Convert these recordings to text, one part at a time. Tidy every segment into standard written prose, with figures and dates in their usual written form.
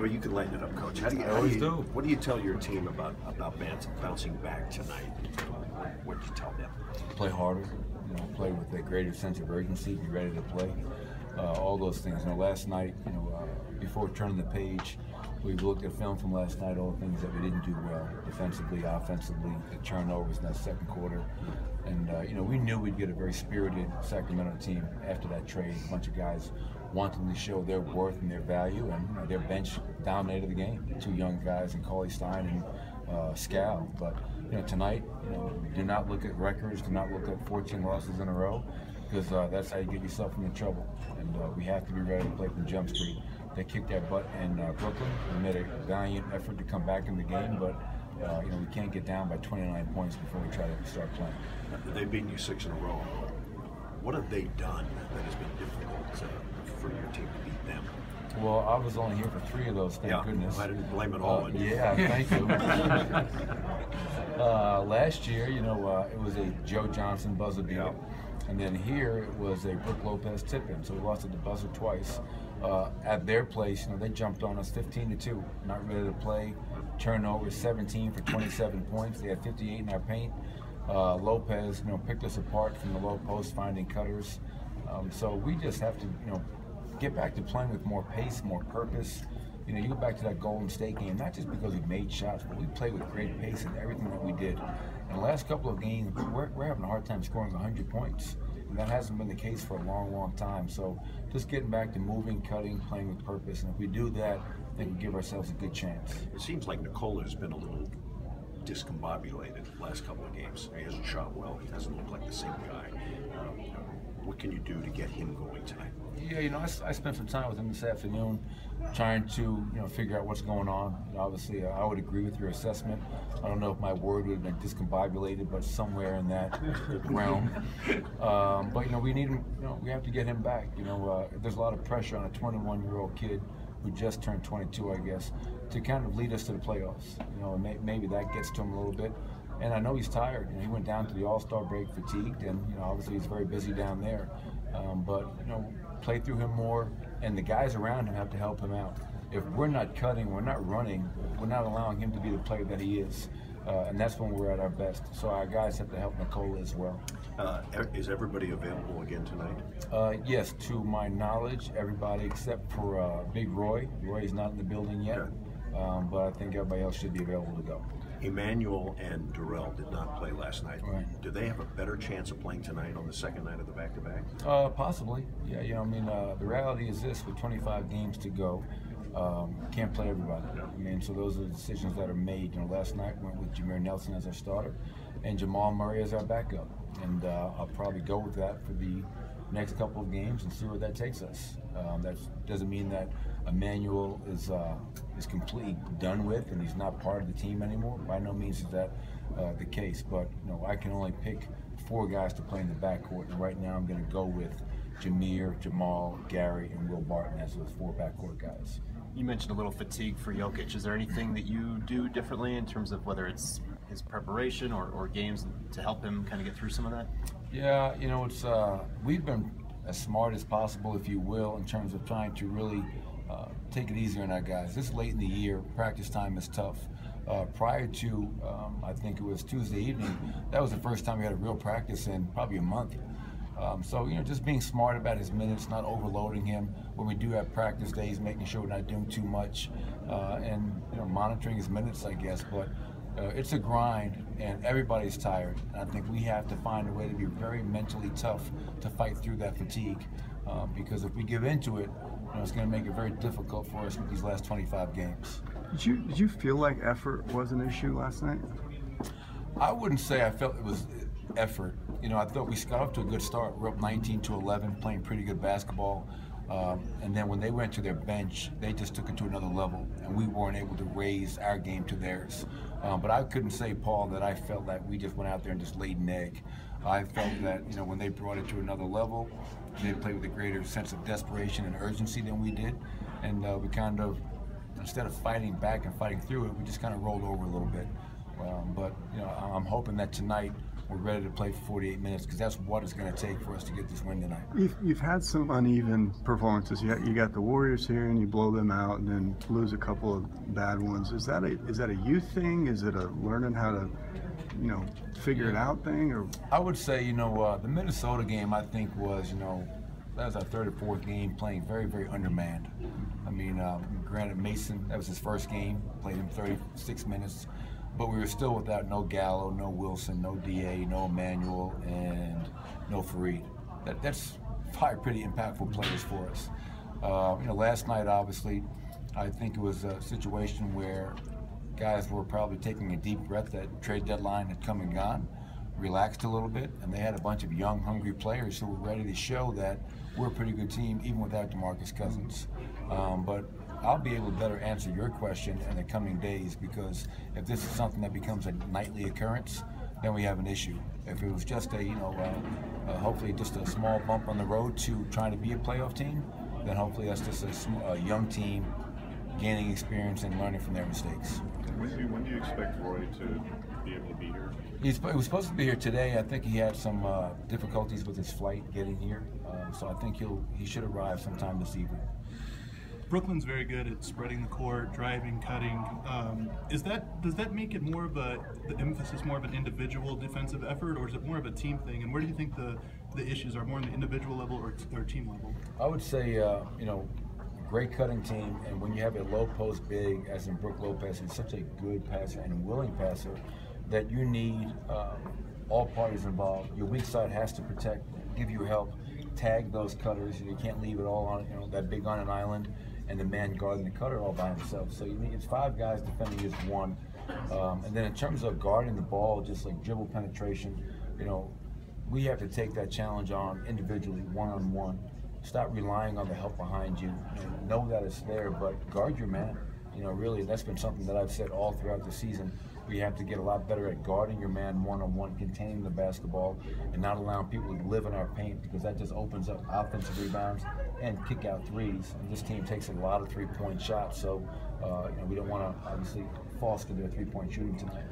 Well, you can lighten it up, Coach. What do you tell your team about bouncing back tonight? What did you tell them? Play harder, play with a greater sense of urgency, be ready to play. All those things. Last night, before turning the page, we looked at film from last night, all the things that we didn't do well, defensively, offensively, the turnovers in that second quarter. And, we knew we'd get a very spirited Sacramento team after that trade. A bunch of guys wanting to show their worth and their value, and their bench dominated the game. The two young guys, and Cauley Stein and Scal. But, tonight, do not look at records, do not look at 14 losses in a row, because that's how you get yourself into trouble. And we have to be ready to play from Jump Street. They kicked their butt in Brooklyn. We made a valiant effort to come back in the game, but we can't get down by 29 points before we try to start playing. They've beaten you 6 in a row. What have they done that has been difficult for your team to beat them? Well, I was only here for 3 of those, thank goodness. I didn't blame it all on you. Yeah, thank you. Last year, it was a Joe Johnson buzzer beater. And then here it was a Brook Lopez tip-in, so we lost at the buzzer twice. At their place, they jumped on us 15-2, not ready to play. Turnover 17 for 27 points. They had 58 in our paint. Lopez, picked us apart from the low post, finding cutters. So we just have to, get back to playing with more pace, more purpose. You go back to that Golden State game, not just because we made shots, but we played with great pace in everything that we did. In the last couple of games, we're having a hard time scoring 100 points. And that hasn't been the case for a long, long time. So just getting back to moving, cutting, playing with purpose. And if we do that, I think we give ourselves a good chance. It seems like Nikola has been a little discombobulated the last couple of games. He hasn't shot well. He doesn't look like the same guy. What can you do to get him going tonight? Yeah, I spent some time with him this afternoon trying to, figure out what's going on. Obviously, I would agree with your assessment. I don't know if my word would have been discombobulated, but somewhere in that realm. But, we need him, we have to get him back. There's a lot of pressure on a 21-year-old kid who just turned 22, I guess, to kind of lead us to the playoffs. Maybe that gets to him a little bit. And I know he's tired. He went down to the All-Star break fatigued, and obviously he's very busy down there. But play through him more, and the guys around him have to help him out. If we're not cutting, we're not running, we're not allowing him to be the player that he is. And that's when we're at our best. So our guys have to help Nikola as well. Is everybody available again tonight? Yes, to my knowledge, everybody except for Big Roy. Roy is not in the building yet, but I think everybody else should be available to go. Emmanuel and Durrell did not play last night. Right. Do they have a better chance of playing tonight on the second night of the back-to-back? Possibly. Yeah, the reality is this: with 25 games to go, can't play everybody. So those are the decisions that are made. Last night went with Jameer Nelson as our starter, and Jamal Murray as our backup. And I'll probably go with that for the next couple of games and see where that takes us. That doesn't mean that Emmanuel is completely done with and he's not part of the team anymore. By no means is that the case. But I can only pick 4 guys to play in the backcourt, and right now I'm going to go with Jameer, Jamal, Gary, and Will Barton as those 4 backcourt guys. You mentioned a little fatigue for Jokic. Is there anything that you do differently in terms of whether it's his preparation or games to help him kind of get through some of that? Yeah, it's we've been as smart as possible, if you will, in terms of trying to really take it easier on our guys. This late in the year, practice time is tough. Prior to, I think it was Tuesday evening, that was the first time we had a real practice in probably a month. So, just being smart about his minutes, not overloading him. When we do have practice days, making sure we're not doing too much, and, monitoring his minutes, I guess. But it's a grind, and everybody's tired. And I think we have to find a way to be very mentally tough to fight through that fatigue. Because if we give into it, it's going to make it very difficult for us with these last 25 games. Did you feel like effort was an issue last night? I wouldn't say I felt it was effort. I thought we got off to a good start. We're up 19-11, playing pretty good basketball. And then when they went to their bench, they just took it to another level, and we weren't able to raise our game to theirs. But I couldn't say, Paul, that I felt that we just went out there and just laid an egg. I felt that, when they brought it to another level, they played with a greater sense of desperation and urgency than we did. And we kind of, instead of fighting back and fighting through it, we just kind of rolled over a little bit. But I'm hoping that tonight we're ready to play for 48 minutes because that's what it's going to take for us to get this win tonight. You've had some uneven performances. You got the Warriors here, and you blow them out, and then lose a couple of bad ones. Is that a youth thing? Is it a learning how to, figure it out thing? Or I would say, the Minnesota game I think was, that was our third or fourth game playing very, very undermanned. I mean, granted, Mason, that was his first game, played him 36 minutes. But we were still without no Gallo, no Wilson, no DA, no Emmanuel, and no Fareed. That's probably pretty impactful players for us. Last night, obviously, I think it was a situation where guys were probably taking a deep breath. That trade deadline had come and gone, relaxed a little bit, and they had a bunch of young, hungry players who were ready to show that we're a pretty good team, even without DeMarcus Cousins. But I'll be able to better answer your question in the coming days, because if this is something that becomes a nightly occurrence, then we have an issue. If it was just hopefully just a small bump on the road to trying to be a playoff team, then hopefully that's just a young team gaining experience and learning from their mistakes. When do you expect Roy to be able to be here? He was supposed to be here today. I think he had some difficulties with his flight getting here, so I think he should arrive sometime this evening. Brooklyn's very good at spreading the court, driving, cutting. Does that make it more of the emphasis more of an individual defensive effort, or is it more of a team thing? And where do you think the issues are, more on the individual level or team level? I would say, great cutting team, and when you have a low post big, as in Brook Lopez, who's such a good passer and willing passer, that you need all parties involved. Your weak side has to protect, give you help, tag those cutters. You can't leave it all on that big on an island and the man guarding the cutter all by himself. So it's 5 guys defending against 1. And then in terms of guarding the ball, just like dribble penetration, we have to take that challenge on individually, one-on-one. Stop relying on the help behind you. Know that it's there, but guard your man. Really, that's been something that I've said all throughout the season. We have to get a lot better at guarding your man one-on-one, containing the basketball, and not allowing people to live in our paint, because that just opens up offensive rebounds and kick-out threes. And this team takes a lot of three-point shots, so we don't want to obviously foster their three-point shooting tonight.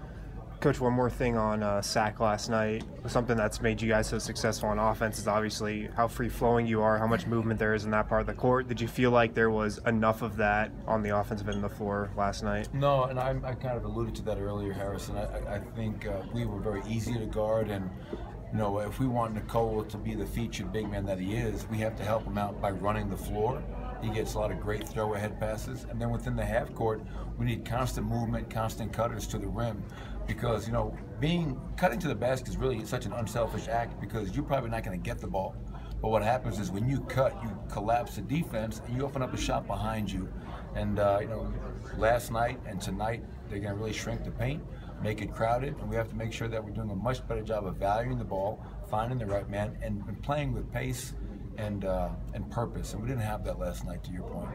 Coach, one more thing on sack last night. Something that's made you guys so successful on offense is obviously how free-flowing you are, how much movement there is in that part of the court. Did you feel like there was enough of that on the offensive end of the floor last night? No, and I kind of alluded to that earlier, Harrison. I think we were very easy to guard, and if we want Nicole to be the featured big man that he is, we have to help him out by running the floor. He gets a lot of great throw-ahead passes, and then within the half court, we need constant movement, constant cutters to the rim, because cutting to the basket is really such an unselfish act, because you're probably not going to get the ball. But what happens is when you cut, you collapse the defense and you open up a shot behind you. And last night and tonight, they're going to really shrink the paint, make it crowded, and we have to make sure that we're doing a much better job of valuing the ball, finding the right man, and playing with pace and purpose. And we didn't have that last night, to your point.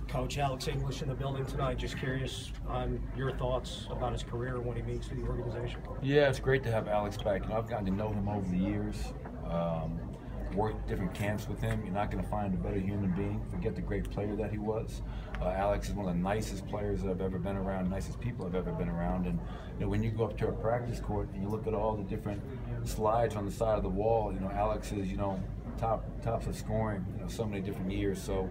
Coach, Alex English in the building tonight. Just curious on your thoughts about his career and what he means to the organization. Yeah, it's great to have Alex back. I've gotten to know him over the years. Worked different camps with him. You're not going to find a better human being. Forget the great player that he was. Alex is one of the nicest players that I've ever been around, nicest people I've ever been around. And when you go up to a practice court and you look at all the different slides on the side of the wall, Alex is tops of scoring so many different years. So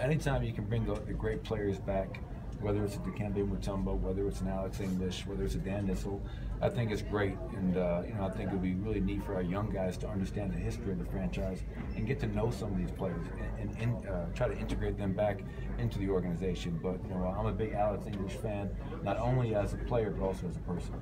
anytime you can bring the great players back, whether it's a Dikembe Mutombo, whether it's an Alex English, whether it's a Dan Issel, I think it's great. And I think it would be really neat for our young guys to understand the history of the franchise and get to know some of these players and try to integrate them back into the organization. But I'm a big Alex English fan, not only as a player but also as a person.